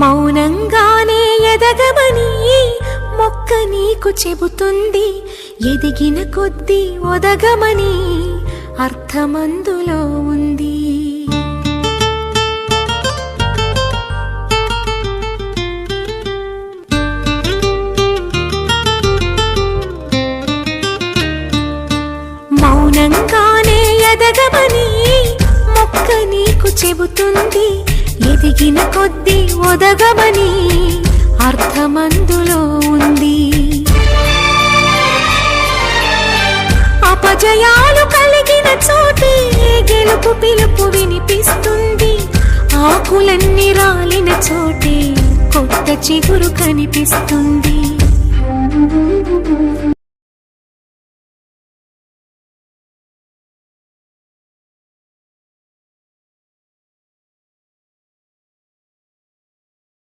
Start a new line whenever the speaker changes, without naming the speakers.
మౌనంగానే ఎదగమని మొక్క నీకు చెబుతుంది, ఎదిగిన కొద్దీ ఒదగమని అర్థమందులో ఉంది. మౌనంగానే ఎదగమని మొక్క నీకు చెబుతుంది, ఎదిగిన కొద్దీ ఒదగమని అర్థమందులో ఉంది. అపజయాలు కలిగిన చోటే గెలుపు పిలుపు వినిపిస్తుంది, ఆకులన్నీ రాలిన చోటే కొత్త చిగురు కనిపిస్తుంది.